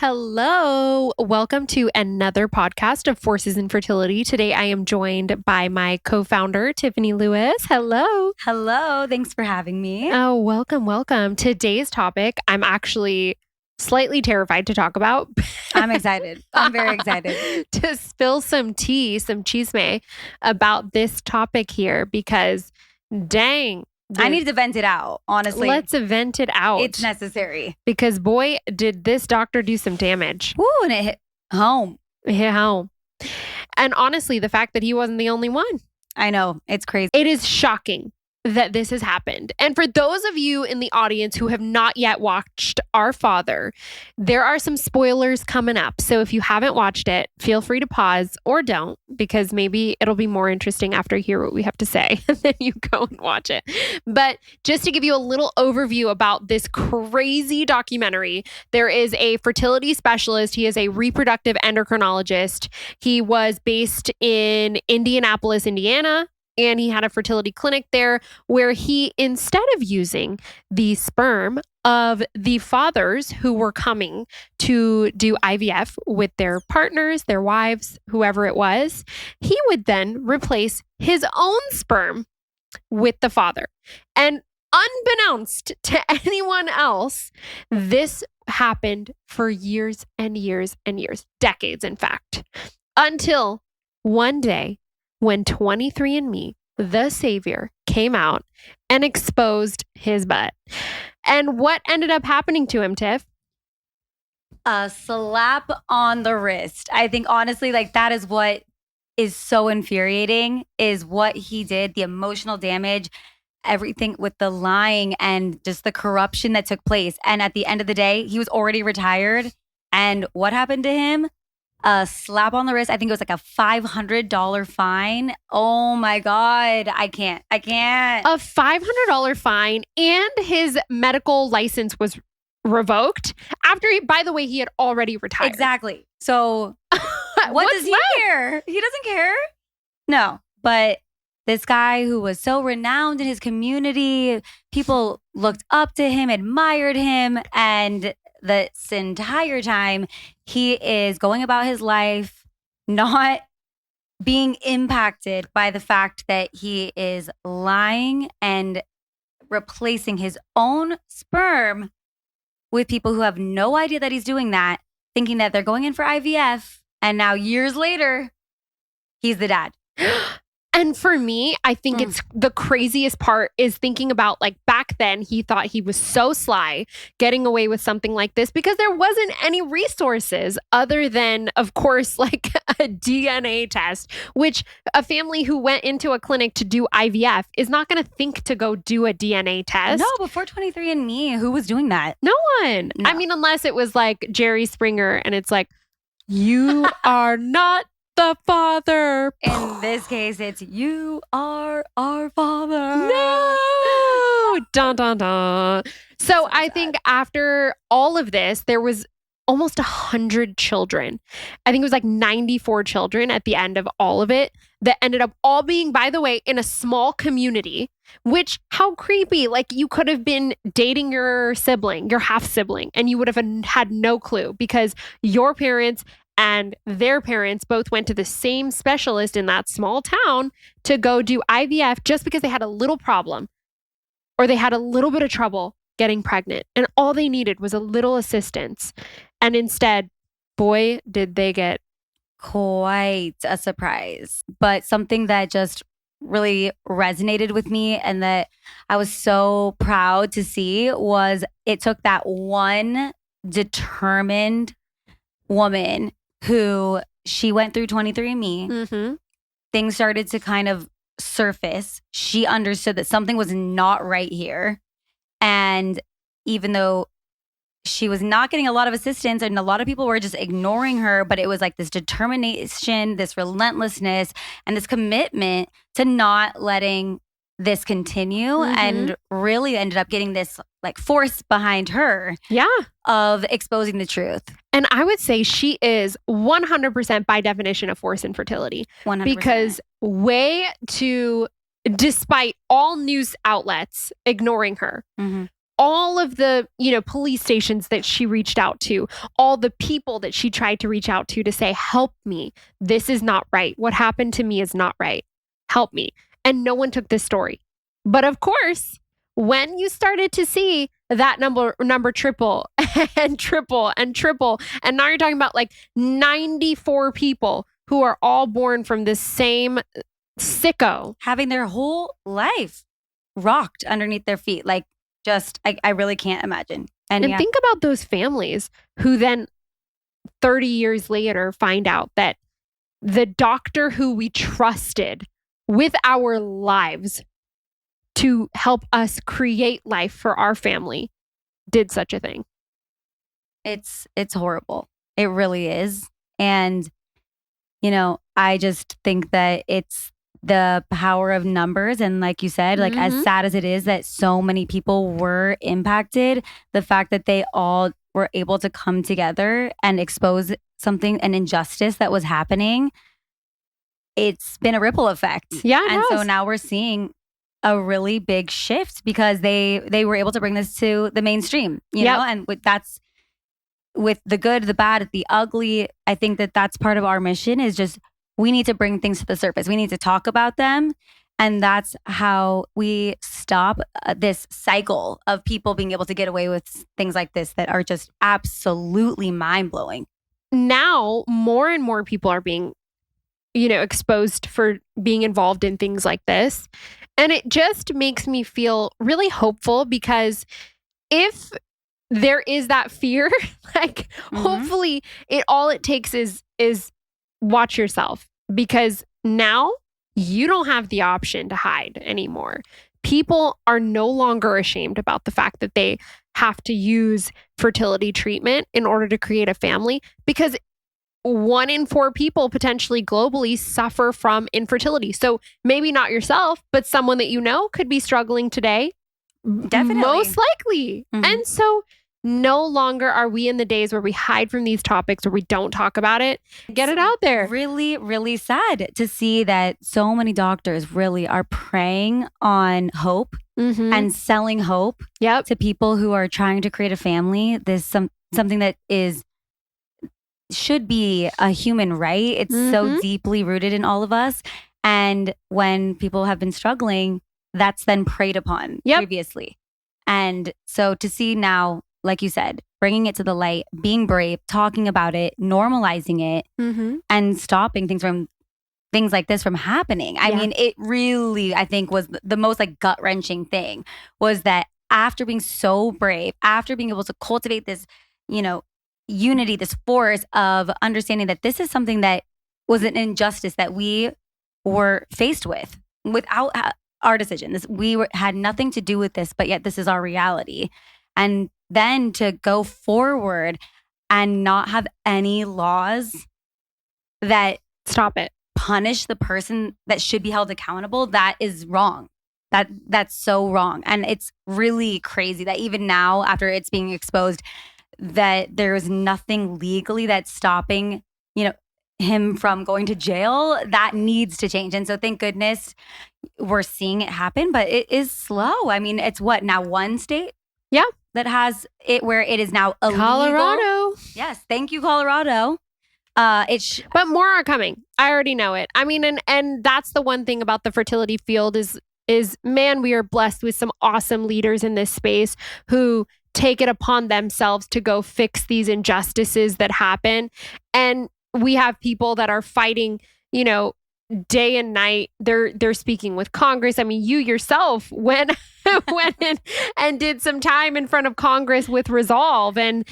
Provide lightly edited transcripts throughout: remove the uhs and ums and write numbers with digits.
Hello. Welcome to another podcast of Forces in Fertility. Today I am joined by my co-founder, Tiffany Lewis. Hello. Hello. Thanks for having me. Oh, welcome. Today's topic, I'm actually slightly terrified to talk about. I'm excited. I'm very excited. To spill some tea, some chisme about this topic here because dang. I need to vent it out, honestly. Let's vent it out. It's necessary. Because boy, did this doctor do some damage. Woo, and it hit home. It hit home. And honestly, the fact that he wasn't the only one. I know. It's crazy. It is shocking that this has happened. And for those of you in the audience who have not yet watched Our Father, there are some spoilers coming up. So if you haven't watched it, feel free to pause or don't, because maybe it'll be more interesting after you hear what we have to say. And then you go and watch it. But just to give you a little overview about this crazy documentary, there is a fertility specialist. He is a reproductive endocrinologist. He was based in Indianapolis, Indiana. And he had a fertility clinic there where he, instead of using the sperm of the fathers who were coming to do IVF with their partners, their wives, whoever it was, he would then replace his own sperm with the father. And unbeknownst to anyone else, this happened for years and years and years, decades, in fact, until one day, when 23andMe, the savior, came out and exposed his butt. And what ended up happening to him, Tiff? A slap on the wrist. I think honestly, that is what is so infuriating, is what he did, the emotional damage, everything with the lying and just the corruption that took place. And at the end of the day, he was already retired. And what happened to him? A slap on the wrist. I think it was like a $500 fine. Oh my God. I can't. A $500 fine, and his medical license was revoked after, by the way, he had already retired. Exactly. So what does he care? He doesn't care. No, but this guy who was so renowned in his community, people looked up to him, admired him, and this entire time, he is going about his life not being impacted by the fact that he is lying and replacing his own sperm with people who have no idea that he's doing that, thinking that they're going in for IVF. And now years later, he's the dad. And for me, I think it's the craziest part is thinking about, like, back then he thought he was so sly getting away with something like this because there wasn't any resources other than, of course, like a DNA test, which a family who went into a clinic to do IVF is not going to think to go do a DNA test. No, before 23andMe, who was doing that? No one. No. I mean, unless it was like Jerry Springer and it's like, you are not the father. In this case, it's you are our father. No. Dun, dun, dun. So I think after all of this, there was almost 100 children. I think it was like 94 children at the end of all of it that ended up all being, by the way, in a small community, which, how creepy. Like, you could have been dating your sibling, your half sibling, and you would have had no clue because your parents and their parents both went to the same specialist in that small town to go do IVF just because they had a little problem or they had a little bit of trouble getting pregnant. And all they needed was a little assistance. And instead, boy, did they get quite a surprise. But something that just really resonated with me and that I was so proud to see was it took that one determined woman who she went through 23andMe. Mm-hmm. Things started to kind of surface. She understood that something was not right here. And even though she was not getting a lot of assistance and a lot of people were just ignoring her, but it was like this determination, this relentlessness, and this commitment to not letting this continue, and really ended up getting this like force behind her of exposing the truth. And I would say she is 100% by definition a force in fertility. 100%. Because despite all news outlets ignoring her, all of the, police stations that she reached out to, all the people that she tried to reach out to say, help me. This is not right. What happened to me is not right. Help me. And no one took this story. But of course, when you started to see that number triple and triple and triple, and now you're talking about like 94 people who are all born from this same sicko, having their whole life rocked underneath their feet. Like, just, I really can't imagine. And think about those families who then 30 years later find out that the doctor who we trusted with our lives to help us create life for our family did such a thing. It's horrible. It really is. And, I just think that it's the power of numbers. And like you said, like as sad as it is that so many people were impacted, the fact that they all were able to come together and expose something, an injustice that was happening, it's been a ripple effect. Yeah. And so now we're seeing a really big shift because they were able to bring this to the mainstream, you know, and that's with the good, the bad, the ugly. I think that that's part of our mission is just, we need to bring things to the surface. We need to talk about them. And that's how we stop this cycle of people being able to get away with things like this that are just absolutely mind blowing. Now, more and more people are being, exposed for being involved in things like this. And it just makes me feel really hopeful because if there is that fear, like hopefully all it takes is watch yourself, because now you don't have the option to hide anymore. People are no longer ashamed about the fact that they have to use fertility treatment in order to create a family, because 1 in 4 people potentially globally suffer from infertility. So maybe not yourself, but someone that you know could be struggling today. Definitely. Most likely. And so no longer are we in the days where we hide from these topics or we don't talk about it. Get it out there. Really, really sad to see that so many doctors really are preying on hope and selling hope to people who are trying to create a family. This something that should be a human right. It's so deeply rooted in all of us. And when people have been struggling, that's then preyed upon previously. And so to see now, like you said, bringing it to the light, being brave, talking about it, normalizing it, and stopping things like this from happening. I mean, it really, I think, was the most like gut-wrenching thing was that after being so brave, after being able to cultivate this, unity, this force of understanding that this is something that was an injustice that we were faced with without our decision. Had nothing to do with this, but yet this is our reality. And then to go forward and not have any laws that stop it, punish the person that should be held accountable, that is wrong. That's so wrong. And it's really crazy that even now, after it's being exposed, that there is nothing legally that's stopping, him from going to jail. That needs to change. And so thank goodness we're seeing it happen, but it is slow. I mean, it's what now, one state? Yeah. That has it where it is now illegal. Colorado. Yes. Thank you, Colorado. But more are coming. I already know it. I mean, and that's the one thing about the fertility field is man, we are blessed with some awesome leaders in this space who take it upon themselves to go fix these injustices that happen. And we have people that are fighting, day and night. They're speaking with Congress. I mean, you yourself went in and did some time in front of Congress with Resolve and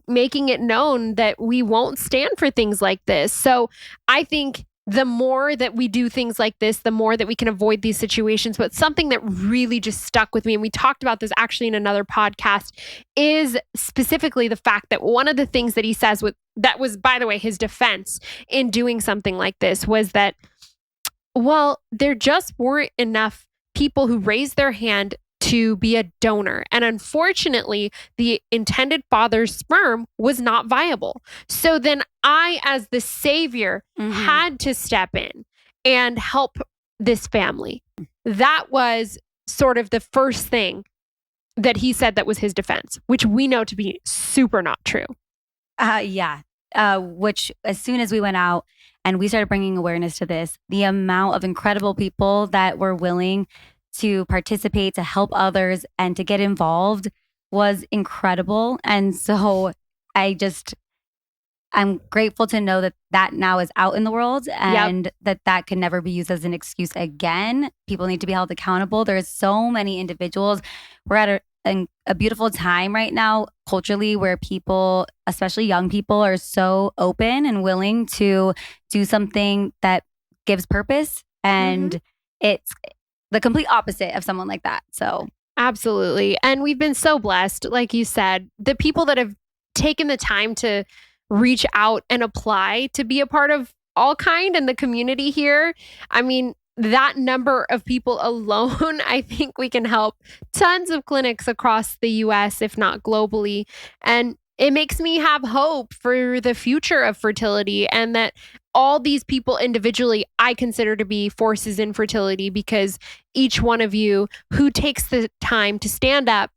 making it known that we won't stand for things like this. So I think the more that we do things like this, the more that we can avoid these situations. But something that really just stuck with me, and we talked about this actually in another podcast, is specifically the fact that one of the things that he says that was, by the way, his defense in doing something like this was that, well, there just weren't enough people who raised their hand to be a donor. And unfortunately, the intended father's sperm was not viable. So then I, as the savior, had to step in and help this family. That was sort of the first thing that he said that was his defense, which we know to be super not true. Yeah. Which as soon as we went out and we started bringing awareness to this, the amount of incredible people that were willing to participate, to help others, and to get involved was incredible. And so I'm grateful to know that now is out in the world and that can never be used as an excuse again. People need to be held accountable. There's so many individuals. We're at a beautiful time right now culturally where people, especially young people, are so open and willing to do something that gives purpose. And it's the complete opposite of someone like that. So absolutely. And we've been so blessed, like you said, the people that have taken the time to reach out and apply to be a part of All Kind and the community here. I mean, that number of people alone, I think we can help tons of clinics across the US, if not globally. And it makes me have hope for the future of fertility, and that all these people individually I consider to be forces in fertility, because each one of you who takes the time to stand up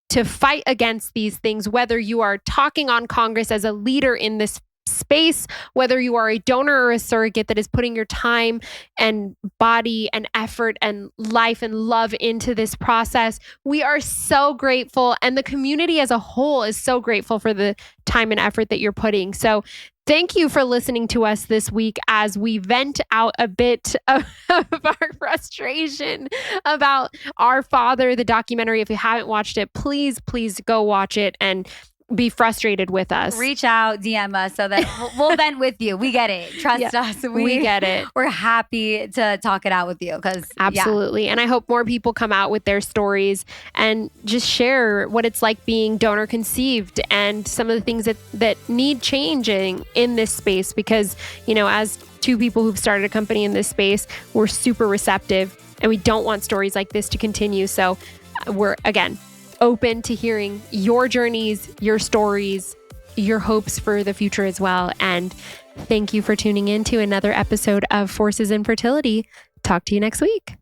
to fight against these things, whether you are talking on Congress as a leader in this space, whether you are a donor or a surrogate that is putting your time and body and effort and life and love into this process, we are so grateful. And the community as a whole is so grateful for the time and effort that you're putting. So thank you for listening to us this week as we vent out a bit of our frustration about Our Father, the documentary. If you haven't watched it, please go watch it and be frustrated with us. Reach out, DM us so that we'll vent with you. We get it. Trust us. We get it. We're happy to talk it out with you absolutely. Yeah. And I hope more people come out with their stories and just share what it's like being donor conceived and some of the things that need changing in this space, because, you know, as two people who've started a company in this space, we're super receptive and we don't want stories like this to continue. So we're, again, open to hearing your journeys, your stories, your hopes for the future as well. And thank you for tuning in to another episode of Forces in Fertility. Talk to you next week.